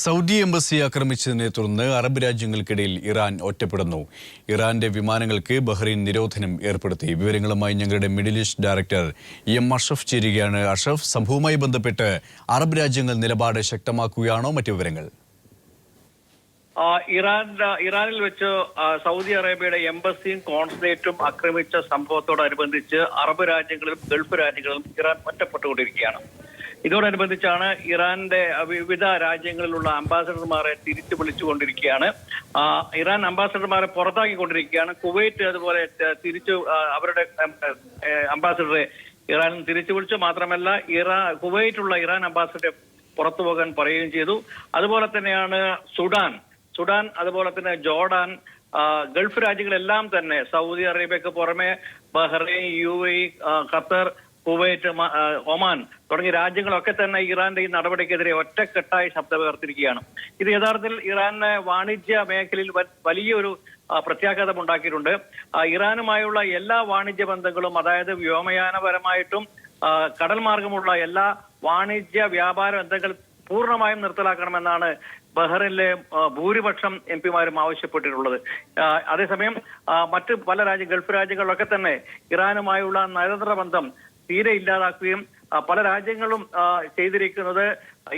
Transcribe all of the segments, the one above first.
Saudi embassy ആക്രമിച്ചതിനെ തുടർന്ന് Arab രാജ്യങ്ങൾക്കിടയിൽ Iran ഒറ്റപ്പെടുന്നു. ഇറാന്റെ വിമാനങ്ങൾക്ക് ബഹ്റൈൻ നിരോധനം ഏർപ്പെടുത്തി. വിവരങ്ങളുമായി ഞങ്ങളുടെ middle east director M Ashraf ചേരുകയാണ്. അഷ്റഫ്, സംഭവവുമായി ബന്ധപ്പെട്ട് അറബ് രാജ്യങ്ങൾ നിലപാട് ശക്തമാക്കുകയാണോ? മറ്റു വിവരങ്ങൾ? ഇറാനിൽ വെച്ച് സൗദി അറേബ്യയുടെ എംബസിയും കോൺസുലേറ്റും ആക്രമിച്ച സംഭവത്തോടനുബന്ധിച്ച് അറബ് രാജ്യങ്ങളിലും ഗൾഫ് രാജ്യങ്ങളിലും ഇറാൻ ഒറ്റപ്പെട്ടുകൊണ്ടിരിക്കുകയാണ്. ഇതോടനുബന്ധിച്ചാണ് ഇറാന്റെ വിവിധ രാജ്യങ്ങളിലുള്ള അംബാസഡർമാരെ തിരിച്ചു വിളിച്ചുകൊണ്ടിരിക്കുകയാണ്. ഇറാൻ അംബാസഡർമാരെ പുറത്താക്കിക്കൊണ്ടിരിക്കുകയാണ്. കുവൈറ്റ് അതുപോലെ തിരിച്ചു അവരുടെ അംബാസഡറെ ഇറാനിൽ തിരിച്ചു വിളിച്ചു. മാത്രമല്ല കുവൈറ്റുള്ള ഇറാൻ അംബാസഡറെ പുറത്തു പോകാൻ പറയുകയും ചെയ്തു. അതുപോലെ തന്നെയാണ് സുഡാൻ അതുപോലെ തന്നെ ജോർഡാൻ, ഗൾഫ് രാജ്യങ്ങളെല്ലാം തന്നെ സൗദി അറേബ്യക്ക് പുറമെ Bahrain, UAE, Qatar, Kuwait, Oman തുടങ്ങിയ രാജ്യങ്ങളൊക്കെ തന്നെ ഇറാന്റെ ഈ നടപടിക്കെതിരെ ഒറ്റക്കെട്ടായി ശബ്ദമുയർത്തിയിരിക്കുകയാണ്. ഇത് യഥാർത്ഥത്തിൽ ഇറാന്റെ വാണിജ്യ മേഖലയിൽ വലിയൊരു പ്രത്യാഘാതം ഉണ്ടാക്കിയിട്ടുണ്ട്. ഇറാനുമായുള്ള എല്ലാ വാണിജ്യ ബന്ധങ്ങളും, അതായത് വ്യോമയാനപരമായിട്ടും കടൽ മാർഗമുള്ള എല്ലാ വാണിജ്യ വ്യാപാര ബന്ധങ്ങൾ പൂർണ്ണമായും നിർത്തലാക്കണമെന്നാണ് ബഹ്റൈനിലെ ഭൂരിപക്ഷം MP-മാരും ആവശ്യപ്പെട്ടിട്ടുള്ളത്. അതേസമയം മറ്റ് പല ഗൾഫ് രാജ്യങ്ങളിലൊക്കെ തന്നെ ഇറാനുമായുള്ള നയതന്ത്ര ബന്ധം തീരെ ഇല്ലാതാക്കുകയും പല രാജ്യങ്ങളും ചെയ്തിരിക്കുന്നത്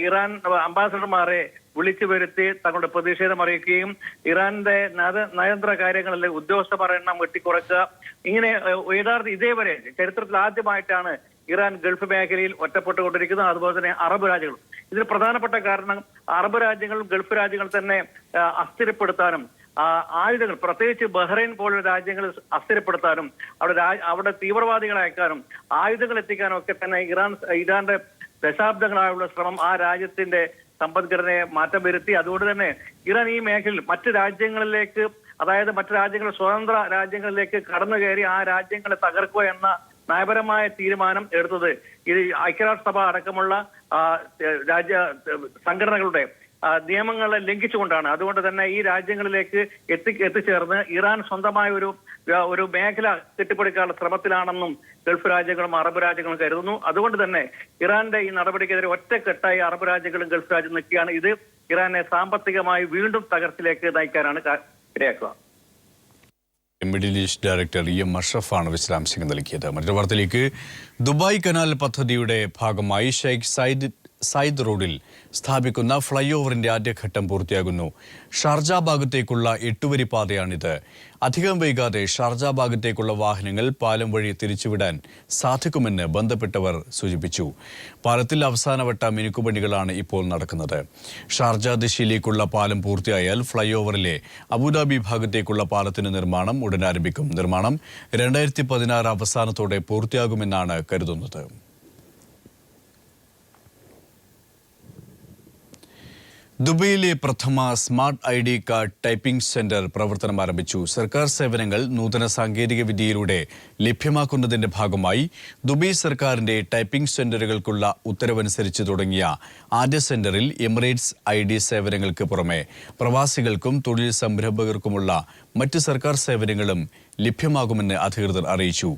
ഇറാൻ അംബാസഡർമാരെ വിളിച്ചു വരുത്തി തങ്ങളുടെ പ്രതിഷേധം അറിയിക്കുകയും ഇറാന്റെ നയതന്ത്ര കാര്യങ്ങളിലെ ഉദ്യോഗസ്ഥന്മാരുടെ എണ്ണം വെട്ടിക്കുറക്കുക, ഇങ്ങനെ ഇതേവരെ ചരിത്രത്തിൽ ആദ്യമായിട്ടാണ് ഇറാൻ ഗൾഫ് മേഖലയിൽ ഒറ്റപ്പെട്ടുകൊണ്ടിരിക്കുന്നത്. അതുപോലെ തന്നെ അറബ് രാജ്യങ്ങളും. ഇതിന് പ്രധാനപ്പെട്ട കാരണം അറബ് രാജ്യങ്ങളും ഗൾഫ് രാജ്യങ്ങൾ തന്നെ അസ്ഥിരപ്പെടുത്താനും ആയുധങ്ങൾ, പ്രത്യേകിച്ച് ബഹ്റൈൻ പോലുള്ള രാജ്യങ്ങൾ അസ്ഥിരപ്പെടുത്താനും അവിടെ തീവ്രവാദികളെ അയക്കാനും ആയുധങ്ങൾ എത്തിക്കാനും ഒക്കെ തന്നെ ഇറാന്റെ ദശാബ്ദങ്ങളായുള്ള ശ്രമം ആ രാജ്യത്തിന്റെ സമ്പദ്ഘടനയെ മാറ്റം വരുത്തി. അതുകൊണ്ട് തന്നെ ഇറാൻ ഈ മേഖലയിൽ മറ്റ് രാജ്യങ്ങളിലേക്ക്, അതായത് മറ്റ് രാജ്യങ്ങൾ സ്വതന്ത്ര രാജ്യങ്ങളിലേക്ക് കടന്നു കയറി ആ രാജ്യങ്ങളെ തകർക്കുക എന്ന നയപരമായ തീരുമാനം എടുത്തത് ഇത് ഐക്യരാഷ്ട്രസഭ അടക്കമുള്ള സംഘടനകളുടെ നിയമങ്ങളെ ലംഘിച്ചുകൊണ്ടാണ്. അതുകൊണ്ട് തന്നെ ഈ രാജ്യങ്ങളിലേക്ക് എത്തിച്ചേർന്ന് ഇറാൻ സ്വന്തമായ ഒരു മേഖല കെട്ടിപ്പടുക്കാനുള്ള ശ്രമത്തിലാണെന്നും ഗൾഫ് രാജ്യങ്ങളും അറബ് രാജ്യങ്ങളും കരുതുന്നു. അതുകൊണ്ട് തന്നെ ഇറാന്റെ ഈ നടപടിക്കെതിരെ ഒറ്റക്കെട്ടായി അറബ് രാജ്യങ്ങളും ഗൾഫ് രാജ്യവും നിൽക്കുകയാണ്. ഇത് ഇറാനെ സാമ്പത്തികമായി വീണ്ടും തകർച്ചയിലേക്ക് നയിക്കാനാണ് ഇടയാക്കുക. മിഡിൽ ഈസ്റ്റ് ഡയറക്ടർ എം അഷ്റഫാണ് വിശദാംശങ്ങൾ നൽകിയത്. മറ്റൊരു വാർത്തയിലേക്ക്. ദുബായ് കനാൽ പദ്ധതിയുടെ ഭാഗമായി ഷെയ്ഖ് സയ്യിദ് റോഡിൽ സ്ഥാപിക്കുന്ന ഫ്ലൈ ഓവറിന്റെ ആദ്യഘട്ടം പൂർത്തിയാകുന്നു. ഷാർജ ഭാഗത്തേക്കുള്ള 8-വരി പാതയാണിത്. അധികം വൈകാതെ ഷാർജ ഭാഗത്തേക്കുള്ള വാഹനങ്ങൾ പാലം വഴി തിരിച്ചുവിടാൻ സാധിക്കുമെന്ന് ബന്ധപ്പെട്ടവർ സൂചിപ്പിച്ചു. പാലത്തിൽ അവസാനവട്ട മിനുക്കുപണികളാണ് ഇപ്പോൾ നടക്കുന്നത്. ഷാർജ ദിശയിലേക്കുള്ള പാലം പൂർത്തിയായാൽ ഫ്ലൈ ഓവറിലെ അബുദാബി ഭാഗത്തേക്കുള്ള പാലത്തിന് നിർമ്മാണം ഉടൻ ആരംഭിക്കും. നിർമ്മാണം 2016 അവസാനത്തോടെ പൂർത്തിയാകുമെന്നാണ് കരുതുന്നത്. ദുബൈയിലെ പ്രഥമ smart ID card typing centre പ്രവർത്തനം ആരംഭിച്ചു. സർക്കാർ സേവനങ്ങൾ നൂതന സാങ്കേതിക വിദ്യയിലൂടെ ലഭ്യമാക്കുന്നതിന്റെ ഭാഗമായി ദുബൈ സർക്കാരിന്റെ ടൈപ്പിംഗ് സെന്ററുകൾക്കുള്ള ഉത്തരവനുസരിച്ച് തുടങ്ങിയ ആദ്യ സെന്ററിൽ എമിറേറ്റ്സ് ID സേവനങ്ങൾക്ക് പുറമെ പ്രവാസികൾക്കും തൊഴിൽ സംരംഭകർക്കുമുള്ള മറ്റ് സർക്കാർ സേവനങ്ങളും ലഭ്യമാകുമെന്ന് അധികൃതർ അറിയിച്ചു.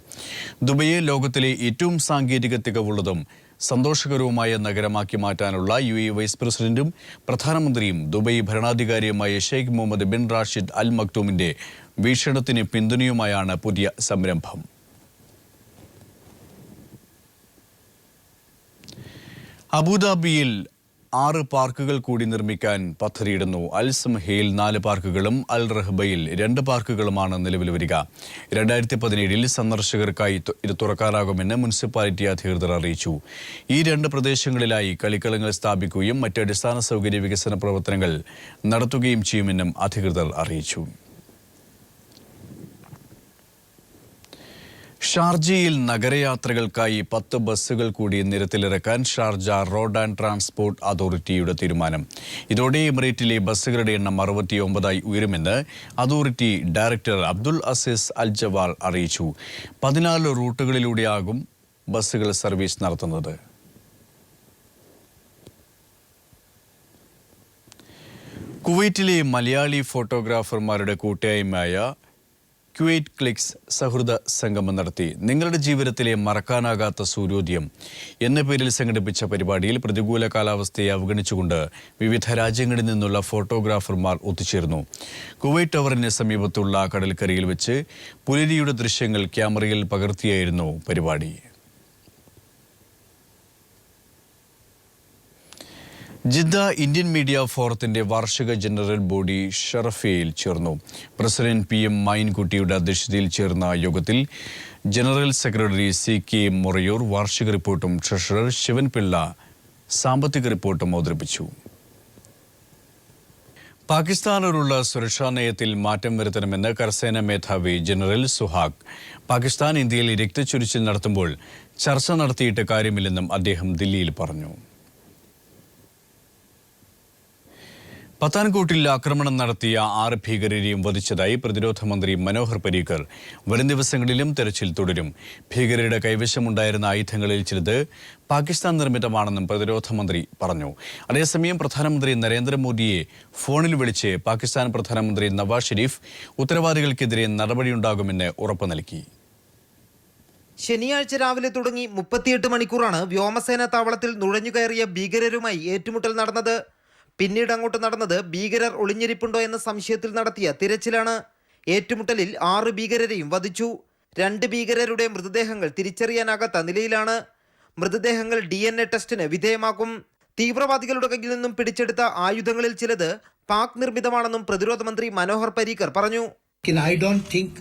ദുബൈയെ ലോകത്തിലെ ഏറ്റവും സാങ്കേതിക തികവുള്ളതും സന്തോഷകരവുമായ നഗരമാക്കി മാറ്റാനുള്ള UAE വൈസ് പ്രസിഡന്റും പ്രധാനമന്ത്രിയും ദുബൈ ഭരണാധികാരിയുമായ Sheikh Mohammed bin Rashid Al മക്തൂമിന്റെ വീക്ഷണത്തിന് പിന്തുണയുമായാണ് പുതിയ സംരംഭം. അബുദാബിയിൽ 6 പാർക്കുകൾ കൂടി നിർമ്മിക്കാൻ പദ്ധതിയിടുന്നു. അൽ സമഹയിൽ 4 പാർക്കുകളും അൽ റഹ്ബയിൽ 2 പാർക്കുകളുമാണ് നിലവിൽ വരിക. 2017 സന്ദർശകർക്കായി ഇത് തുറക്കാനാകുമെന്ന് മുനിസിപ്പാലിറ്റി അധികൃതർ അറിയിച്ചു. ഈ 2 പ്രദേശങ്ങളിലായി കളിക്കളങ്ങൾ സ്ഥാപിക്കുകയും മറ്റ് അടിസ്ഥാന സൗകര്യ വികസന പ്രവർത്തനങ്ങൾ നടത്തുകയും ചെയ്യുമെന്നും അധികൃതർ അറിയിച്ചു. ഷാർജയിൽ നഗരയാത്രകൾക്കായി 10 ബസ്സുകൾ കൂടി നിരത്തിലിറക്കാൻ ഷാർജ റോഡ് ആൻഡ് ട്രാൻസ്പോർട്ട് അതോറിറ്റിയുടെ തീരുമാനം. ഇതോടെ എമിറേറ്റിലെ ബസ്സുകളുടെ എണ്ണം 69ആയി ഉയരുമെന്ന് അതോറിറ്റി ഡയറക്ടർ അബ്ദുൽ അസീസ് അൽ ജവാൽ അറിയിച്ചു. 14 റൂട്ടുകളിലൂടെയാകും ബസ്സുകൾ സർവീസ് നടത്തുന്നത്. കുവൈറ്റിലെ മലയാളി ഫോട്ടോഗ്രാഫർമാരുടെ കൂട്ടായ്മയായ ക്വേറ്റ് ക്ലിക്സ് സൗഹൃദ സംഗമം നടത്തി. നിങ്ങളുടെ ജീവിതത്തിലെ മറക്കാനാകാത്ത സൂര്യോദയം എന്ന പേരിൽ സംഘടിപ്പിച്ച പരിപാടിയിൽ പ്രതികൂല കാലാവസ്ഥയെ അവഗണിച്ചുകൊണ്ട് വിവിധ രാജ്യങ്ങളിൽ നിന്നുള്ള ഫോട്ടോഗ്രാഫർമാർ ഒത്തുചേർന്നു. കുവൈറ്റ് ടവറിന് സമീപത്തുള്ള കടൽക്കരയിൽ വെച്ച് പുലരിയുടെ ദൃശ്യങ്ങൾ ക്യാമറയിൽ പകർത്തിയായിരുന്നു പരിപാടി. ജിദ്ദ ഇന്ത്യൻ മീഡിയ ഫോറത്തിന്റെ വാർഷിക ജനറൽ ബോഡി ഷറഫയിൽ ചേർന്നു. പ്രസിഡന്റ് PM മായിൻകുട്ടിയുടെ അധ്യക്ഷതയിൽ ചേർന്ന യോഗത്തിൽ ജനറൽ സെക്രട്ടറി CK മൊറയൂർ വാർഷിക റിപ്പോർട്ടും ട്രഷറർ ശിവൻപിള്ള സാമ്പത്തിക റിപ്പോർട്ടും അവതരിപ്പിച്ചു. പാകിസ്ഥാനോടുള്ള സുരക്ഷാ നയത്തിൽ മാറ്റം വരുത്തണമെന്ന് കരസേനാ മേധാവി ജനറൽ സുഹാഗ്. പാകിസ്ഥാൻ ഇന്ത്യയിൽ രക്തച്ചൊരിച്ചിൽ നടത്തുമ്പോൾ ചർച്ച നടത്തിയിട്ട് കാര്യമില്ലെന്നും അദ്ദേഹം ദില്ലിയിൽ പറഞ്ഞു. പത്താൻകോട്ടിൽ ആക്രമണം നടത്തിയ 6 ഭീകരരെയും വധിച്ചതായി പ്രതിരോധ മന്ത്രി മനോഹർ പരീക്കർ. വരും ദിവസങ്ങളിലും തെരച്ചിൽ തുടരും. ഭീകരരുടെ കൈവശമുണ്ടായിരുന്ന ആയുധങ്ങളിൽ ചിലത് പാകിസ്ഥാൻ നിർമ്മിതമാണെന്നും പ്രതിരോധ മന്ത്രി പറഞ്ഞു. അതേസമയം പ്രധാനമന്ത്രി നരേന്ദ്രമോദിയെ ഫോണിൽ വിളിച്ച് പാകിസ്ഥാൻ പ്രധാനമന്ത്രി നവാസ് ഷെരീഫ് ഉത്തരവാദികൾക്കെതിരെ നടപടിയുണ്ടാകുമെന്ന് ഉറപ്പു നൽകി. ശനിയാഴ്ച രാവിലെ തുടങ്ങി 38 മണിക്കൂറാണ് വ്യോമസേനാ താവളത്തിൽ നുഴഞ്ഞുകയറിയ ഭീകരരുമായി ഏറ്റുമുട്ടൽ നടന്നത്. പിന്നീട് അങ്ങോട്ട് നടന്നത് ഭീകരർ ഒളിഞ്ഞിരിപ്പുണ്ടോ എന്ന സംശയത്തിൽ നടത്തിയ തിരച്ചിലാണ്. ഏറ്റുമുട്ടലിൽ 6 ഭീകരരെയും വധിച്ചു. 2 ഭീകരരുടെ മൃതദേഹങ്ങൾ തിരിച്ചറിയാനാകാത്ത നിലയിലാണ്. മൃതദേഹങ്ങൾ DNA ടെസ്റ്റിന് വിധേയമാക്കും. തീവ്രവാദികളുടെ കയ്യിൽ നിന്നും പിടിച്ചെടുത്ത ആയുധങ്ങളിൽ ചിലത് പാക് നിർമ്മിതമാണെന്നും പ്രതിരോധ മന്ത്രി മനോഹർ പരീക്കർ പറഞ്ഞു. I don't think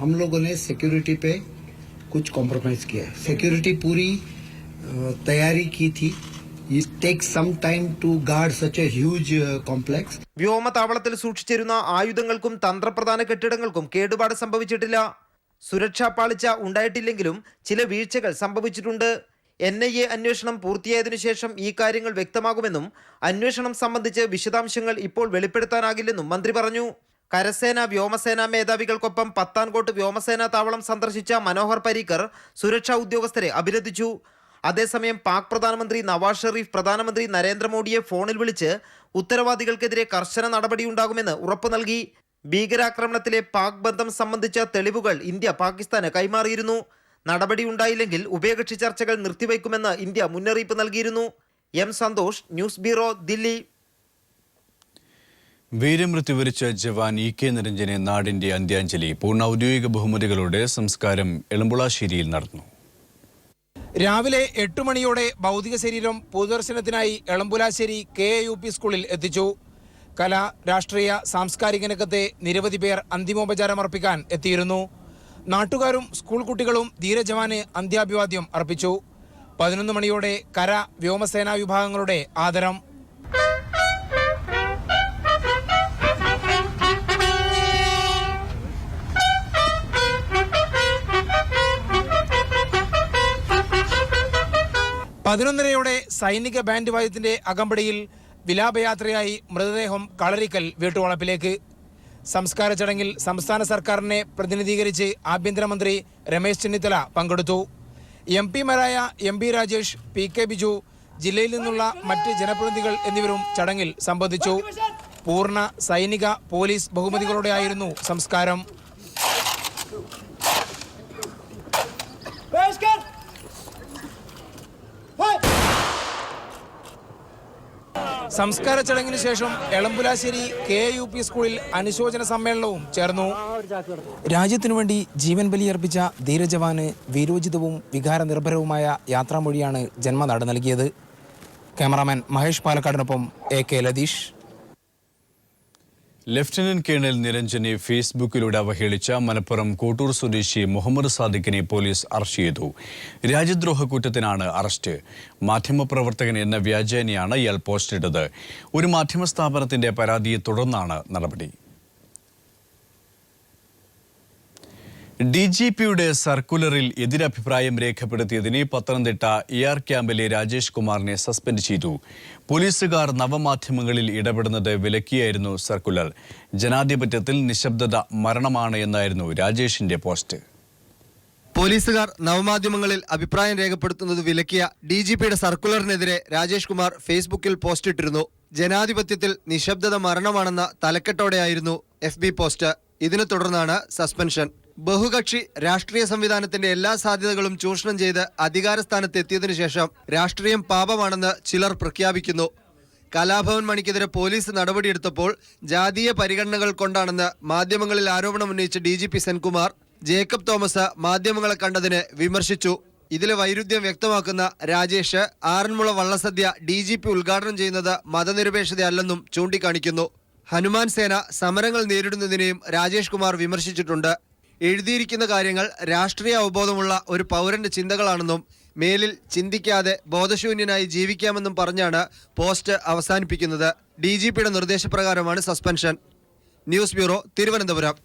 हम लोगों ने सिक्योरिटी पे कुछ कॉम्प्रोमाइज किया है. सिक्योरिटी पूरी तैयारी की थी. It takes some time to guard such a huge complex. വ്യോമതാവളത്തിൽ സൂക്ഷിച്ചിരുന്ന ആയുധങ്ങൾക്കും തന്ത്രപ്രധാന കെട്ടിടങ്ങൾക്കും കേടുപാട് സംഭവിച്ചിട്ടില്ല. സുരക്ഷാ പാളിച്ച ഉണ്ടായിട്ടില്ലെങ്കിലും ചില വീഴ്ചകൾ സംഭവിച്ചിട്ടുണ്ട്. NIA അന്വേഷണം പൂർത്തിയായതിനു ശേഷം ഈ കാര്യങ്ങൾ വ്യക്തമാകുമെന്നും അന്വേഷണം സംബന്ധിച്ച് വിശദാംശങ്ങൾ ഇപ്പോൾ വെളിപ്പെടുത്താനാകില്ലെന്നും മന്ത്രി പറഞ്ഞു. കരസേന വ്യോമസേനാ മേധാവികൾക്കൊപ്പം പത്താൻകോട്ട് വ്യോമസേനാ താവളം സന്ദർശിച്ച മനോഹർ പരീക്കർ സുരക്ഷാ ഉദ്യോഗസ്ഥരെ അഭിനന്ദിച്ചു. അതേസമയം പാക് പ്രധാനമന്ത്രി നവാസ് ഷെരീഫ് പ്രധാനമന്ത്രി നരേന്ദ്രമോദിയെ ഫോണിൽ വിളിച്ച് ഉത്തരവാദികൾക്കെതിരെ കർശന നടപടിയുണ്ടാകുമെന്ന് ഉറപ്പു നൽകി. ഭീകരാക്രമണത്തിലെ പാക് ബന്ധം സംബന്ധിച്ച തെളിവുകൾ ഇന്ത്യ പാകിസ്ഥാന് കൈമാറിയിരുന്നു. നടപടിയുണ്ടായില്ലെങ്കിൽ ഉഭയകക്ഷി ചർച്ചകൾ നിർത്തിവെക്കുമെന്ന് ഇന്ത്യ മുന്നറിയിപ്പ് നൽകിയിരുന്നു. Santhosh, news bureau, Delhi. വീരമൃത്യു വരിച്ച ജവാൻ EK നിരഞ്ജന് നാടിന്റെ അന്ത്യാഞ്ജലി. പൂർണ്ണ ഔദ്യോഗിക ബഹുമതികളോടെ സംസ്കാരം എളമ്പുളശ്ശേരിയിൽ നടന്നു. രാവിലെ 8 മണിയോടെ ഭൗതിക ശരീരം പൊതുദർശനത്തിനായി എളമ്പുലാശ്ശേരി KUP സ്കൂളിൽ എത്തിച്ചു. കല, രാഷ്ട്രീയ, സാംസ്കാരിക രംഗത്തെ നിരവധി പേർ അന്തിമോപചാരം അർപ്പിക്കാൻ എത്തിയിരുന്നു. നാട്ടുകാരും സ്കൂൾ കുട്ടികളും ധീരജവാന് അന്ത്യാഭിവാദ്യം അർപ്പിച്ചു. 11 മണിയോടെ കര, വ്യോമസേനാ വിഭാഗങ്ങളുടെ ആദരം. പതിനൊന്നരയോടെ സൈനിക ബാൻഡ് വാദ്യത്തിന്റെ അകമ്പടിയിൽ വിലാപയാത്രയായി മൃതദേഹം കളരിക്കൽ വീട്ടുവളപ്പിലേക്ക്. സംസ്കാര ചടങ്ങിൽ സംസ്ഥാന സർക്കാരിനെ പ്രതിനിധീകരിച്ച് ആഭ്യന്തരമന്ത്രി രമേശ് ചെന്നിത്തല പങ്കെടുത്തു. MP മാരായ MP രാജേഷ്, PK ബിജു, ജില്ലയിൽ നിന്നുള്ള മറ്റ് ജനപ്രതിനിധികൾ എന്നിവരും ചടങ്ങിൽ സംബന്ധിച്ചു. പൂർണ്ണ സൈനിക പോലീസ് ബഹുമതികളോടെയായിരുന്നു സംസ്കാരം. സംസ്കാര ചടങ്ങിന് ശേഷം എളമ്പുലാശ്ശേരി KUP സ്കൂളിൽ അനുശോചന സമ്മേളനവും ചേർന്നു. രാജ്യത്തിനു വേണ്ടി ജീവൻ ബലിയർപ്പിച്ച ധീരജവാന് വീരോചിതവും വികാരനിർഭരവുമായ യാത്രാമൊഴിയാണ് ജന്മനാട് നൽകിയത്. ക്യാമറാമാൻ മഹേഷ് പാലക്കാടിനൊപ്പം AK ലതീഷ്. ലഫ്റ്റനന്റ് കേണൽ നിരഞ്ജനെ ഫേസ്ബുക്കിലൂടെ അവഹേളിച്ച മലപ്പുറം കോട്ടൂർ സ്വദേശി മുഹമ്മദ് സാദിഖിനെ പോലീസ് അറസ്റ്റ് ചെയ്തു. രാജ്യദ്രോഹ കുറ്റത്തിനാണ് അറസ്റ്റ്. മാധ്യമപ്രവർത്തകൻ എന്ന വ്യാജേനയാണ് ഇയാൾ പോസ്റ്റിട്ടത്. ഒരു മാധ്യമ സ്ഥാപനത്തിന്റെ പരാതിയെ തുടർന്നാണ് നടപടി. DGPയുടെ സർക്കുലറിൽ എതിരഭിപ്രായം രേഖപ്പെടുത്തിയതിന് പത്തനംതിട്ട AR ക്യാമ്പിലെ രാജേഷ് കുമാറിനെ സസ്പെൻഡ് ചെയ്തു. പോലീസുകാർ നവമാധ്യമങ്ങളിൽ ഇടപെടുന്നത് വിലക്കിയായിരുന്നു സർക്കുലർ. ജനാധിപത്യത്തിൽ നിശബ്ദത മരണമാണ് എന്നായിരുന്നു രാജേഷിന്റെ പോസ്റ്റ്. പോലീസുകാർ നവമാധ്യമങ്ങളിൽ അഭിപ്രായം രേഖപ്പെടുത്തുന്നത് വിലക്കിയ DGPയുടെ സർക്കുലറിനെതിരെ രാജേഷ് കുമാർ ഫേസ്ബുക്കിൽ പോസ്റ്റിട്ടിരുന്നു. ജനാധിപത്യത്തിൽ നിശബ്ദത മരണമാണെന്ന തലക്കെട്ടോടെയായിരുന്നു FB പോസ്റ്റ്. ഇതിനെ തുടർന്നാണ് സസ്പെൻഷൻ. ബഹുകക്ഷി രാഷ്ട്രീയ സംവിധാനത്തിന്റെ എല്ലാ സാധ്യതകളും ചൂഷണം ചെയ്ത് അധികാരസ്ഥാനത്തെത്തിയതിനു ശേഷം രാഷ്ട്രീയം പാപമാണെന്ന് ചിലർ പ്രഖ്യാപിക്കുന്നു. കലാഭവൻ മണിക്കെതിരെ പോലീസ് നടപടിയെടുത്തപ്പോൾ ജാതീയ പരിഗണനകൾ കൊണ്ടാണെന്ന് മാധ്യമങ്ങളിൽ ആരോപണമുന്നയിച്ച DGP സെൻകുമാർ ജേക്കബ് തോമസ് മാധ്യമങ്ങളെ കണ്ടതിനെ വിമർശിച്ചു. ഇതിലെ വൈരുദ്ധ്യം വ്യക്തമാക്കുന്ന രാജേഷ് ആറന്മുള വള്ളസദ്യ DGP ഉദ്ഘാടനം ചെയ്യുന്നത് മതനിരപേക്ഷതയല്ലെന്നും ചൂണ്ടിക്കാണിക്കുന്നു. ഹനുമാൻ സേന സമരങ്ങൾ നേരിടുന്നതിനെയും രാജേഷ് കുമാർ വിമർശിച്ചിട്ടുണ്ട്. എഴുതിയിരിക്കുന്ന കാര്യങ്ങൾ രാഷ്ട്രീയ അവബോധമുള്ള ഒരു പൗരന്റെ ചിന്തകളാണെന്നും മേലിൽ ചിന്തിക്കാതെ ബോധശൂന്യനായി ജീവിക്കാമെന്നും പറഞ്ഞാണ് പോസ്റ്റ് അവസാനിപ്പിക്കുന്നത്. DGPയുടെ നിർദ്ദേശപ്രകാരമാണ് suspension. News bureau, Thiruvananthapuram.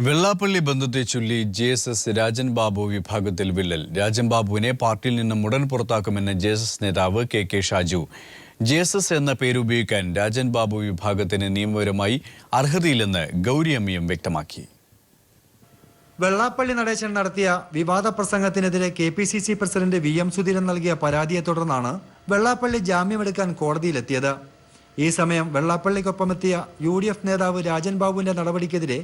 Vellappally ബന്ധത്തെ ചൊല്ലി JSS രാജൻ ബാബു വിഭാഗത്തിൽ വിള്ളൽ. രാജൻ ബാബുവിനെ പാർട്ടിയിൽ നിന്നും ഉടൻ പുറത്താക്കുമെന്ന് JSS നേതാവ് KK ഷാജു. JSS എന്ന പേരുപയോഗിക്കാൻ രാജൻ ബാബു വിഭാഗത്തിന് നിയമപരമായി അർഹതയില്ലെന്ന് ഗൗരിയമ്മയും വ്യക്തമാക്കി. വെള്ളാപ്പള്ളി നടേശൻ നടത്തിയ വിവാദ പ്രസംഗത്തിനെതിരെ KPCC പ്രസിഡന്റ് VM സുധീരൻ നൽകിയ പരാതിയെ തുടർന്നാണ് വെള്ളാപ്പള്ളി ജാമ്യമെടുക്കാൻ കോടതിയിലെത്തിയത്. ഈ സമയം വെള്ളാപ്പള്ളിക്കൊപ്പമെത്തിയ UDF നേതാവ് രാജൻ ബാബുവിന്റെ നടപടിക്കെതിരെ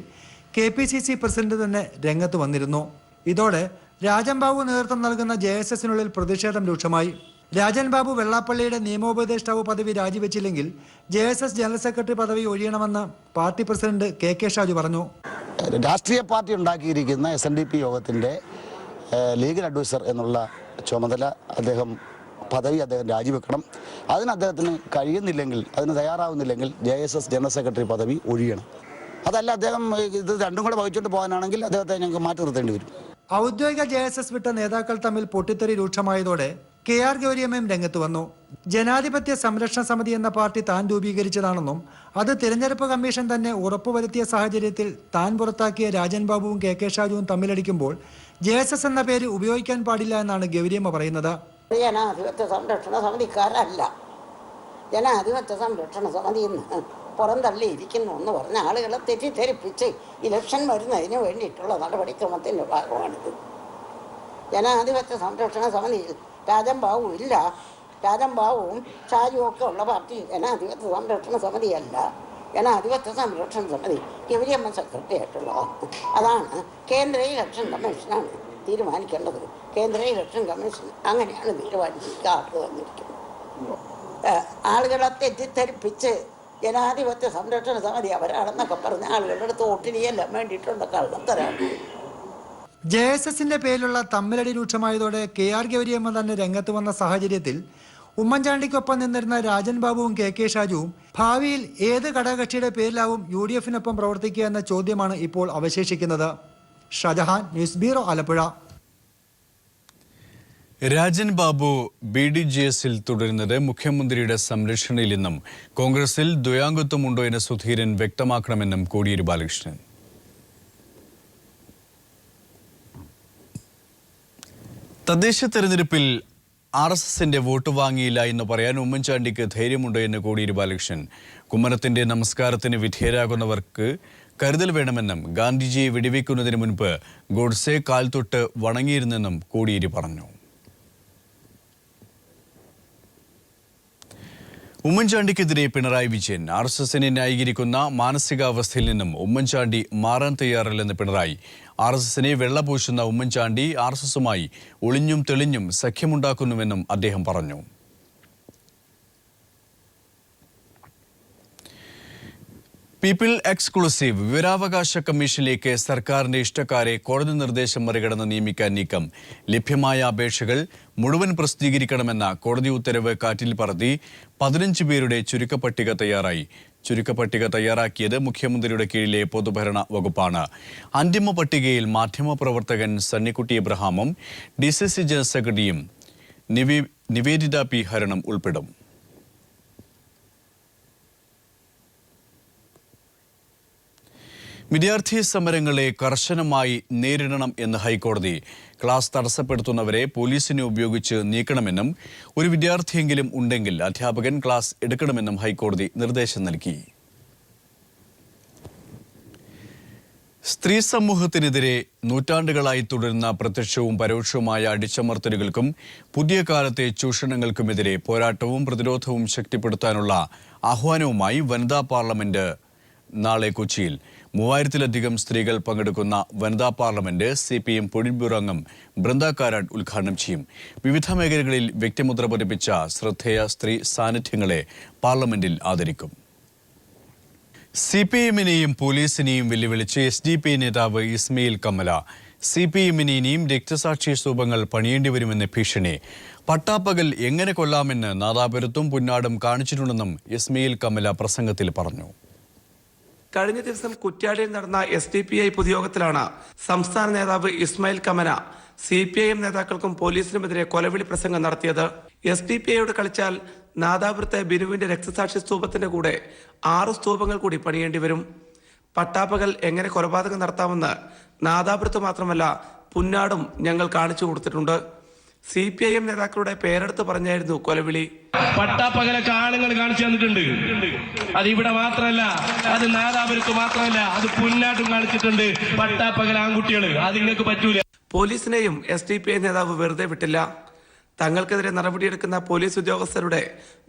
KPCC പ്രസിഡന്റ് തന്നെ രംഗത്ത് വന്നിരുന്നു. ഇതോടെ രാജൻ ബാബു നേതൃത്വം നൽകുന്ന JSSനുള്ളിൽ പ്രതിഷേധം രൂക്ഷമായി. രാജൻ ബാബു വെള്ളാപ്പള്ളിയുടെ നിയമോപദേഷ്ടാവ് പദവി രാജിവെച്ചില്ലെങ്കിൽ JSS ജനറൽ സെക്രട്ടറി പദവി ഒഴിയണമെന്ന് പാർട്ടി പ്രസിഡന്റ് KK ഷാജു പറഞ്ഞു. രാഷ്ട്രീയ പാർട്ടി ഉണ്ടാക്കിയിരിക്കുന്ന SNDP യോഗത്തിൻ്റെ ലീഗൽ അഡ്വൈസർ എന്നുള്ള ചുമതല അദ്ദേഹം രാജിവെക്കണം. അതിന് അദ്ദേഹത്തിന് കഴിയുന്നില്ലെങ്കിൽ, അതിന് തയ്യാറാവുന്നില്ലെങ്കിൽ JSS ജനറൽ സെക്രട്ടറി പദവി ഒഴിയണം. അതല്ല അദ്ദേഹം ഇത് രണ്ടും കൂടെ വഹിച്ചുകൊണ്ട് പോകാനാണെങ്കിൽ അദ്ദേഹത്തെ ഞങ്ങൾക്ക് മാറ്റി നിർത്തേണ്ടി വരും. ഔദ്യോഗിക JSS വിട്ട നേതാക്കൾ തമ്മിൽ പൊട്ടിത്തെറി രൂക്ഷമായതോടെ KR ഗൗരിയമ്മയും രംഗത്ത് വന്നു. ജനാധിപത്യ സംരക്ഷണ സമിതി എന്ന പാർട്ടി താൻ രൂപീകരിച്ചതാണെന്നും അത് തിരഞ്ഞെടുപ്പ് കമ്മീഷൻ തന്നെ ഉറപ്പുവരുത്തിയ സാഹചര്യത്തിൽ താൻ പുറത്താക്കിയ രാജൻ ബാബുവും KK ഷാജുവും തമ്മിലടിക്കുമ്പോൾ JSS എന്ന പേര് ഉപയോഗിക്കാൻ പാടില്ല എന്നാണ് ഗൗരിയമ്മ പറയുന്നത്. ജനാധിപത്യ സംരക്ഷണ സമിതിക്കാരല്ല, ജനാധിപത്യ സംരക്ഷണ സമിതി പുറന്തള്ളിയിരിക്കുന്നു എന്ന് പറഞ്ഞ ആളുകളെ തെറ്റിദ്ധരിപ്പിച്ച് ഇലക്ഷൻ വരുന്നതിന് വേണ്ടിയിട്ടുള്ള നടപടിക്രമത്തിൻ്റെ ഭാഗമാണിത്. ജനാധിപത്യ സംരക്ഷണ സമിതിയിൽ രാജൻ ബാബു ഇല്ല. രാജൻ ബാബുവും ഷാജുവും ഒക്കെ ഉള്ള പാർട്ടി ജനാധിപത്യ സംരക്ഷണ സമിതിയല്ല. ജനാധിപത്യ സംരക്ഷണ സമിതി ഗൗരിയമ്മ സെക്രട്ടറി ആയിട്ടുള്ളതാണ്. അതാണ് കേന്ദ്ര ഇലക്ഷൻ കമ്മീഷനാണ് തീരുമാനിക്കേണ്ടത്. കേന്ദ്ര ഇലക്ഷൻ കമ്മീഷൻ അങ്ങനെയാണ് തീരുമാനിക്കാറ് വന്നിരിക്കുന്നത്. ആളുകളെ തെറ്റിദ്ധരിപ്പിച്ച് ജനാധിപത്യ സംരക്ഷണ സമിതി അവരാണെന്നൊക്കെ പറഞ്ഞ ആളുകളുടെ അടുത്ത് വോട്ടിനെല്ലാം വേണ്ടിയിട്ടുള്ള കള്ളത്തരാണ്. JSSന്റെ പേരിലുള്ള തമ്മിലടി രൂക്ഷമായതോടെ KR ഗൗരിയമ്മ തന്നെ രംഗത്ത് വന്ന സാഹചര്യത്തിൽ ഉമ്മൻചാണ്ടിക്കൊപ്പം നിന്നിരുന്ന രാജൻ ബാബുവും KK ഷാജുവും ഭാവിയിൽ ഏത് ഘടകകക്ഷിയുടെ പേരിലാവും UDFനൊപ്പം പ്രവർത്തിക്കുക എന്ന ചോദ്യമാണ് ഇപ്പോൾ അവശേഷിക്കുന്നത്. Shajahan, news bureau, Alappuzha. രാജൻ ബാബു BDJSൽ തുടരുന്നത് മുഖ്യമന്ത്രിയുടെ സംരക്ഷണയിൽ നിന്നും കോൺഗ്രസിൽ ദ്വയാംഗത്വമുണ്ടോ എന്ന് സുധീരൻ വ്യക്തമാക്കണമെന്നും കോടിയേരി ബാലകൃഷ്ണൻ. തദ്ദേശ തെരഞ്ഞെടുപ്പിൽ RSSന്റെ വോട്ട് വാങ്ങിയില്ല എന്ന് പറയാൻ ഉമ്മൻചാണ്ടിക്ക് ധൈര്യമുണ്ടോ എന്ന് കോടിയേരി ബാലകൃഷ്ണൻ. കുമ്മനത്തിന്റെ നമസ്കാരത്തിന് വിധേയരാകുന്നവർക്ക് കരുതൽ വേണമെന്നും ഗാന്ധിജിയെ വെടിവെക്കുന്നതിന് മുൻപ് ഗോഡ്സെ കാൽ തൊട്ട് വണങ്ങിയിരുന്നെന്നും കോടിയേരി പറഞ്ഞു. ഉമ്മൻചാണ്ടിക്കെതിരെ പിണറായി വിജയൻ. RSSനെ ന്യായീകരിക്കുന്ന മാനസികാവസ്ഥയിൽ നിന്നും ഉമ്മൻചാണ്ടി മാറാൻ തയ്യാറല്ലെന്ന് പിണറായി. RSSനെ വെള്ളപൂശുന്ന ഉമ്മൻചാണ്ടി RSSുമായി ഒളിഞ്ഞും തെളിഞ്ഞും സഖ്യമുണ്ടാക്കുന്നുവെന്നും അദ്ദേഹം പറഞ്ഞു. പീപ്പിൾ എക്സ്ക്ലൂസീവ് വിവരാവകാശ കമ്മീഷനിലേക്ക് സർക്കാരിന്റെ ഇഷ്ടക്കാരെ കോടതി നിർദ്ദേശം മറികടന്ന് നിയമിക്കാൻ നീക്കം. ലഭ്യമായ അപേക്ഷകൾ മുഴുവൻ പ്രസിദ്ധീകരിക്കണമെന്ന കോടതി ഉത്തരവ് കാറ്റിൽ പറത്തി 15 പേരുടെ ചുരുക്കപ്പട്ടിക തയ്യാറായി. ചുരുക്കപ്പട്ടിക തയ്യാറാക്കിയത് മുഖ്യമന്ത്രിയുടെ കീഴിലെ പൊതുഭരണ വകുപ്പാണ്. അന്തിമ പട്ടികയിൽ മാധ്യമപ്രവർത്തകൻ സണ്ണിക്കുട്ടി എബ്രഹാമും DCC ജനറൽ സെക്രട്ടറിയും നിവേദിത P ഹരണം ഉൾപ്പെടും. വിദ്യാർത്ഥി സമരങ്ങളെ കർശനമായി നേരിടണം എന്ന് ഹൈക്കോടതി. ക്ലാസ് തടസ്സപ്പെടുത്തുന്നവരെ പോലീസിനെ ഉപയോഗിച്ച് നീക്കണമെന്നും ഒരു വിദ്യാർത്ഥിയെങ്കിലും ഉണ്ടെങ്കിൽ അധ്യാപകൻ ക്ലാസ് എടുക്കണമെന്നും ഹൈക്കോടതി നിർദ്ദേശം നൽകി. സ്ത്രീ സമൂഹത്തിനെതിരെ നൂറ്റാണ്ടുകളായി തുടരുന്ന പ്രത്യക്ഷവും പരോക്ഷവുമായ അടിച്ചമർത്തലുകൾക്കും പുതിയ കാലത്തെ ചൂഷണങ്ങൾക്കുമെതിരെ പോരാട്ടവും പ്രതിരോധവും ശക്തിപ്പെടുത്താനുള്ള ആഹ്വാനവുമായി വനിതാ പാർലമെന്റ് നാളെ കൊച്ചിയിൽ 3000-ലധികം സ്ത്രീകൾ പങ്കെടുക്കുന്ന വനിതാ പാർലമെന്റ് CPM പൊളിറ്റ് ബ്യൂറോ അംഗം ബൃന്ദ കാരാട്ട് ഉദ്ഘാടനം ചെയ്യും. വിവിധ മേഖലകളിൽ വ്യക്തിമുദ്ര പതിപ്പിച്ച ശ്രദ്ധേയ സ്ത്രീ സാന്നിധ്യങ്ങളെ പാർലമെന്റിൽ ആദരിക്കും. CPM-നെയും പോലീസിനെയും വെല്ലുവിളിച്ച് SDP നേതാവ് ഇസ്മയിൽ കമല. CPM-ന് ഇനിയും രക്തസാക്ഷി സ്തൂപങ്ങൾ പണിയേണ്ടി വരുമെന്ന ഭീഷണി. പട്ടാപ്പകൽ എങ്ങനെ കൊല്ലാമെന്ന് നാദാപുരത്തും പുന്നാടും കാണിച്ചിട്ടുണ്ടെന്നും ഇസ്മയിൽ കമല പ്രസംഗത്തിൽ പറഞ്ഞു. കഴിഞ്ഞ ദിവസം കുറ്റ്യാടിയിൽ നടന്ന SDPI പൊതുയോഗത്തിലാണ് സംസ്ഥാന നേതാവ് ഇസ്മായിൽ കമന CPIM നേതാക്കൾക്കും പോലീസിനുമെതിരെ കൊലവിളി പ്രസംഗം നടത്തിയത്. SDPIയോട് കളിച്ചാൽ നാദാപുരത്തെ ബിനുവിന്റെ രക്തസാക്ഷി സ്തൂപത്തിന്റെ കൂടെ 6 സ്തൂപങ്ങൾ കൂടി പണിയേണ്ടി വരും. പട്ടാപ്പകൽ എങ്ങനെ കൊലപാതകം നടത്താമെന്ന് നാദാപുരത്ത് മാത്രമല്ല പുന്നാടും ഞങ്ങൾ കാണിച്ചു കൊടുത്തിട്ടുണ്ട്. CPIM നേതാക്കളുടെ പേരെടുത്ത് പറഞ്ഞായിരുന്നു കൊലവിളി. പട്ടാപ്പകലൊക്കെ ആളുകൾ കാണിച്ചു തന്നിട്ടുണ്ട്. അത് ഇവിടെ മാത്രമല്ല, അത് നാദാപുരത്ത് മാത്രമല്ല, അത് പുന്നാട്ടും കാണിച്ചിട്ടുണ്ട്. പട്ടാപ്പകൽ ആൺകുട്ടികൾ, അത് നിങ്ങൾക്ക് പറ്റൂല. പോലീസിനെയും SDPI നേതാവ് വെറുതെ വിട്ടില്ല. തങ്ങൾക്കെതിരെ നടപടിയെടുക്കുന്ന പോലീസ് ഉദ്യോഗസ്ഥരുടെ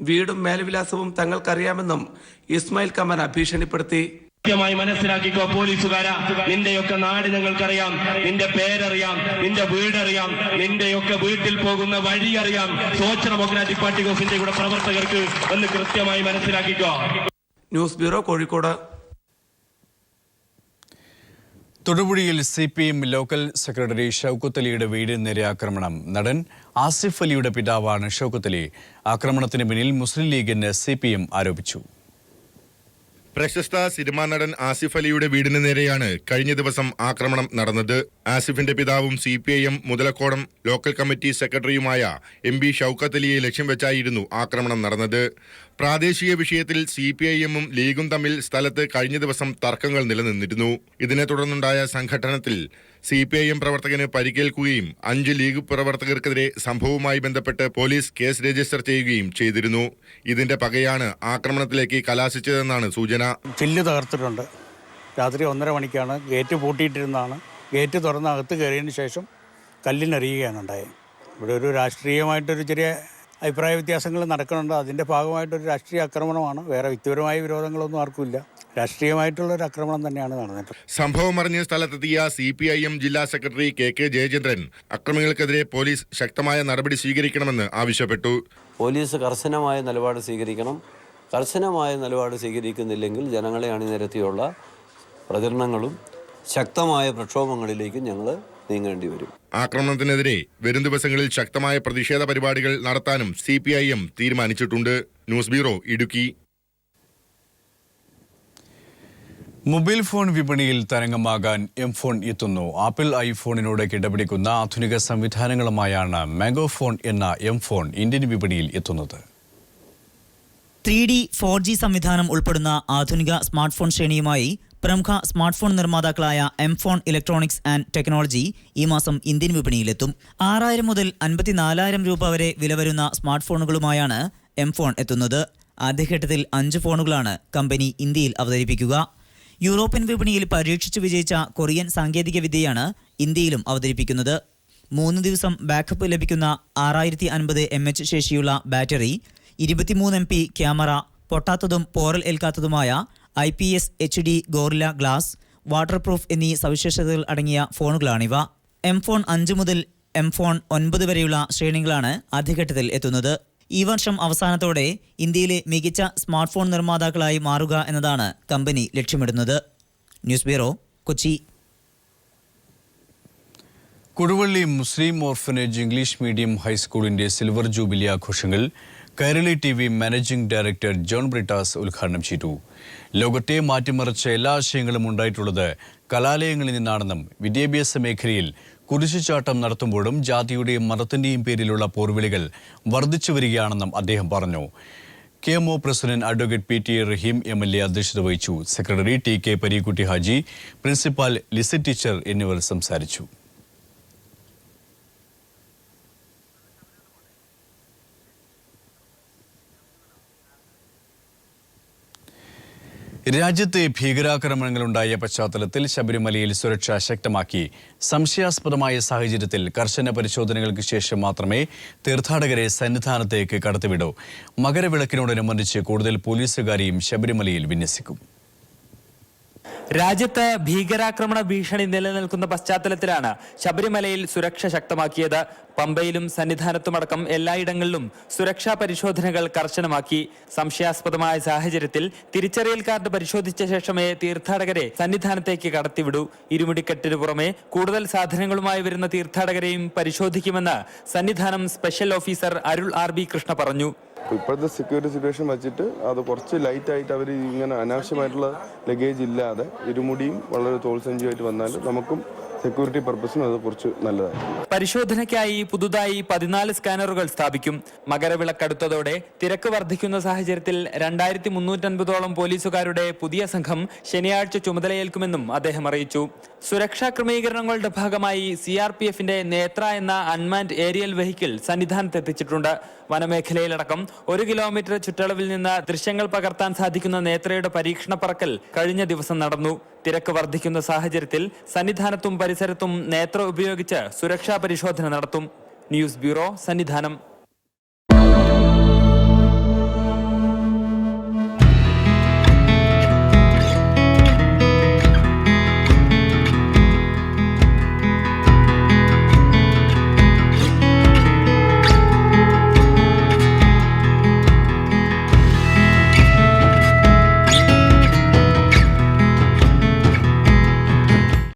വീടും മേൽവിലാസവും തങ്ങൾക്കറിയാമെന്നും ഇസ്മായിൽ കമന ഭീഷണിപ്പെടുത്തി. കൃത്യമായി മനസ്സിലാക്കിക്കോ പോലീസുകാരാ, നിന്റെയൊക്കെ നാട് ഞങ്ങൾക്കറിയാം, നിന്റെ പേരറിയാം, നിന്റെ വീടറിയാം, നിന്റെയൊക്കെ വീട്ടിൽ പോകുന്ന വഴി അറിയാം. സോഷ്യൽ ഡെമോക്രാറ്റിക് പാർട്ടി ഓഫ് ഇന്ത്യയുടെ പ്രവർത്തകർക്ക് എന്ന് കൃത്യമായി മനസ്സിലാക്കിക്കോ. News bureau, Kozhikode. തൊടുപുഴയിൽ CPM ലോക്കൽ സെക്രട്ടറി ഷൗക്കത്ത് അലിയുടെ വീടിന് നേരെ ആക്രമണം. നടൻ ആസിഫ് അലിയുടെ പിതാവാണ് ഷൗക്കത്ത് അലി. ആക്രമണത്തിന് പിന്നിൽ മുസ്ലിം ലീഗിന് CPM ആരോപിച്ചു. പ്രശസ്ത സിനിമാ നടൻ ആസിഫ് അലിയുടെ വീടിന് നേരെയാണ് കഴിഞ്ഞ ദിവസം ആക്രമണം നടന്നത്. ആസിഫിന്റെ പിതാവും CPIM മുതലക്കോടം ലോക്കൽ കമ്മിറ്റി സെക്രട്ടറിയുമായ MB ഷൗക്കത്ത് അലിയെ ലക്ഷ്യം വെച്ചായിരുന്നു ആക്രമണം നടന്നത്. പ്രാദേശിക വിഷയത്തിൽ CPIM-ഉം ലീഗും തമ്മിൽ സ്ഥലത്ത് കഴിഞ്ഞ ദിവസം തർക്കങ്ങൾ നിലനിന്നിരുന്നു. ഇതിനെ തുടർന്നുണ്ടായ സംഘട്ടനത്തിൽ CPIM പ്രവർത്തകന് പരിക്കേൽക്കുകയും 5 ലീഗ് പ്രവർത്തകർക്കെതിരെ സംഭവവുമായി ബന്ധപ്പെട്ട് പോലീസ് കേസ് രജിസ്റ്റർ ചെയ്യുകയും ചെയ്തിരുന്നു. ഇതിന്റെ പകയാണ് ആക്രമണത്തിലേക്ക് കലാശിച്ചതെന്നാണ് സൂചന. ചില്ല് തകർത്തിട്ടുണ്ട്. രാത്രി 1:30 മണിക്കാണ് ഗേറ്റ് പൂട്ടിയിട്ടിരുന്നതാണ്. ഗേറ്റ് തുറന്ന് അകത്ത് കയറിയതിന് ശേഷം കല്ലിനെറിയുകയാണ് ഉണ്ടായത്. ഇവിടെ ഒരു രാഷ്ട്രീയമായിട്ടൊരു ചെറിയ അഭിപ്രായ വ്യത്യാസങ്ങൾ നടക്കുന്നുണ്ട്. അതിൻ്റെ ഭാഗമായിട്ടൊരു രാഷ്ട്രീയ ആക്രമണമാണ്. വേറെ വ്യക്തിപരമായ വിരോധങ്ങളൊന്നും ആർക്കുമില്ല. രാഷ്ട്രീയമായിട്ടുള്ള ഒരു ആക്രമണം തന്നെയാണ് നടന്നിട്ട്. സംഭവം അറിഞ്ഞ് സ്ഥലത്തെത്തിയ CPIM ജില്ലാ സെക്രട്ടറി KK ജയചന്ദ്രൻ അക്രമികൾക്കെതിരെ പോലീസ് ശക്തമായ നടപടി സ്വീകരിക്കണമെന്ന് ആവശ്യപ്പെട്ടു. പോലീസ് കർശനമായ നിലപാട് സ്വീകരിക്കണം. കർശനമായ നിലപാട് സ്വീകരിക്കുന്നില്ലെങ്കിൽ ജനങ്ങളെ അണിനിരത്തിയുള്ള പ്രചരണങ്ങളും ശക്തമായ പ്രക്ഷോഭങ്ങളിലേക്കും ഞങ്ങൾ നീങ്ങേണ്ടി വരും. ആക്രമണത്തിനെതിരെ വരും ദിവസങ്ങളിൽ ശക്തമായ പ്രതിഷേധ പരിപാടികൾ നടത്താനും CPIM തീരുമാനിച്ചിട്ടുണ്ട്. News bureau, Idukki. Mobile phone വിപണിയിൽ തരംഗമാകാൻ M-Phone എത്തുന്നു. ആപ്പിൾ ഐഫോണിനോട് കിടപിടിക്കുന്ന ആധുനിക സംവിധാനങ്ങളുമായാണ് മാംഗോഫോൺ എന്ന M-Phone ഇന്ത്യൻ വിപണിയിൽ എത്തുന്നത്. 3D 4G സംവിധാനം ഉൾപ്പെടുന്ന ആധുനിക സ്മാർട്ട് ഫോൺ ശ്രേണിയുമായി പ്രമുഖ സ്മാർട്ട് ഫോൺ നിർമ്മാതാക്കളായ M-Phone ഇലക്ട്രോണിക്സ് ആൻഡ് ടെക്നോളജി ഈ മാസം ഇന്ത്യൻ വിപണിയിലെത്തും. 6000 മുതൽ 54,000 രൂപ വരെ വില വരുന്ന സ്മാർട്ട് ഫോണുകളുമായാണ് M-Phone എത്തുന്നത്. ആദ്യഘട്ടത്തിൽ 5 ഫോണുകളാണ് കമ്പനി ഇന്ത്യയിൽ അവതരിപ്പിക്കുക. യൂറോപ്യൻ വിപണിയിൽ പരീക്ഷിച്ചു വിജയിച്ച കൊറിയൻ സാങ്കേതിക വിദ്യയാണ് ഇന്ത്യയിലും അവതരിപ്പിക്കുന്നത്. 3 ദിവസം ബാക്കപ്പ് ലഭിക്കുന്ന 6050 mAh ശേഷിയുള്ള ബാറ്ററി, 23 MP ക്യാമറ, പൊട്ടാത്തതും പോറൽ ഏൽക്കാത്തതുമായ IPS HD gorilla glass, waterproof എന്നീ സവിശേഷതകൾ അടങ്ങിയ ഫോണുകളാണിവ. M-Phone 5 മുതൽ M-Phone 9 വരെയുള്ള ശ്രേണികളാണ് ആദ്യഘട്ടത്തിൽ എത്തുന്നത്. ഈ വർഷം അവസാനത്തോടെ ഇന്ത്യയിലെ മികച്ച സ്മാർട്ട് ഫോൺ നിർമ്മാതാക്കളായി മാറുക എന്നതാണ് കമ്പനി ലക്ഷ്യമിടുന്നത്. News bureau, Kochi. കൊടുവള്ളി മുസ്ലിം ഓർഫനേജ് ഇംഗ്ലീഷ് മീഡിയം ഹൈസ്കൂളിന്റെ സിൽവർ ജൂബിലി ആഘോഷങ്ങൾ Kairali TV managing director John Brittas ഉദ്ഘാടനം ചെയ്തു. ലോകത്തെ മാറ്റിമറിച്ച എല്ലാ ആശയങ്ങളും ഉണ്ടായിട്ടുള്ളത് കലാലയങ്ങളിൽ നിന്നാണെന്നും വിദ്യാഭ്യാസ മേഖലയിൽ കുരിശുചാട്ടം നടത്തുമ്പോഴും ജാതിയുടെയും മതത്തിന്റെയും പേരിലുള്ള പോർവിളികൾ വർദ്ധിച്ചു വരികയാണെന്നും അദ്ദേഹം പറഞ്ഞു. KMO president advocate PT Raheem MLA അധ്യക്ഷത വഹിച്ചു. Secretary TK Pareekutty Haji, principal Lissy teacher എന്നിവർ സംസാരിച്ചു. രാജ്യത്തെ ഭീകരാക്രമണങ്ങളുണ്ടായ പശ്ചാത്തലത്തിൽ ശബരിമലയിൽ സുരക്ഷ ശക്തമാക്കി. സംശയാസ്പദമായ സാഹചര്യത്തിൽ കർശന പരിശോധനകൾക്ക് ശേഷം മാത്രമേ തീർത്ഥാടകരെ സന്നിധാനത്തേക്ക് കടത്തിവിടൂ. മകരവിളക്കിനോടനുബന്ധിച്ച് കൂടുതൽ പോലീസുകാരെയും ശബരിമലയിൽ വിന്യസിക്കും. രാജ്യത്ത് ഭീകരാക്രമണ ഭീഷണി നിലനിൽക്കുന്ന പശ്ചാത്തലത്തിലാണ് ശബരിമലയിൽ സുരക്ഷ ശക്തമാക്കിയത്. പമ്പയിലും സന്നിധാനത്തുമടക്കം എല്ലായിടങ്ങളിലും സുരക്ഷാ പരിശോധനകൾ കർശനമാക്കി. സംശയാസ്പദമായ സാഹചര്യത്തിൽ തിരിച്ചറിയൽ കാർഡ് പരിശോധിച്ച ശേഷമേ തീർത്ഥാടകരെ സന്നിധാനത്തേക്ക് കടത്തിവിടൂ. ഇരുമുടിക്കെട്ടിനു പുറമെ കൂടുതൽ സാധനങ്ങളുമായി വരുന്ന തീർത്ഥാടകരെയും പരിശോധിക്കുമെന്ന് സന്നിധാനം സ്പെഷ്യൽ ഓഫീസർ അരുൾ RB കൃഷ്ണ പറഞ്ഞു. ഇപ്പോഴത്തെ സെക്യൂരിറ്റി സിറ്റുവേഷൻ വെച്ചിട്ട് അത് കുറച്ച് ലൈറ്റായിട്ട് അവർ ഇങ്ങനെ അനാവശ്യമായിട്ടുള്ള ലഗേജ് ഇല്ലാതെ ഇരുമുടിയും വളരെ തോൾസഞ്ചിയുമായിട്ട് വന്നാൽ നമുക്കും സെക്യൂരിറ്റി പർപ്പസിനും അത് കുറച്ച് നല്ലതായിരിക്കും. പരിശോധനയ്ക്കായി പുതുതായി 14 സ്കാനറുകൾ സ്ഥാപിക്കും. മകരവിളക്കടുത്തതോടെ തിരക്ക് വർദ്ധിക്കുന്ന സാഹചര്യത്തിൽ 2350ഓളം പോലീസുകാരുടെ പുതിയ സംഘം ശനിയാഴ്ച ചുമതലയേൽക്കുമെന്നും അദ്ദേഹം അറിയിച്ചു. സുരക്ഷാ ക്രമീകരണങ്ങളുടെ ഭാഗമായി CRPFന്റെ നേത്ര എന്ന അൺമാൻഡ് ഏരിയൽ വെഹിക്കിൾ സന്നിധാനത്തെത്തിച്ചിട്ടുണ്ട്. വനമേഖലയിലടക്കം 1 കിലോമീറ്റർ ചുറ്റളവിൽ നിന്ന് ദൃശ്യങ്ങൾ പകർത്താൻ സാധിക്കുന്ന നേത്രയുടെ പരീക്ഷണ പറക്കൽ കഴിഞ്ഞ ദിവസം നടന്നു. തിരക്ക് വർദ്ധിക്കുന്ന സാഹചര്യത്തിൽ സന്നിധാനത്തും പരിസരത്തും നേത്ര ഉപയോഗിച്ച് സുരക്ഷാ പരിശോധന നടത്തും. News bureau, Sannidhanam.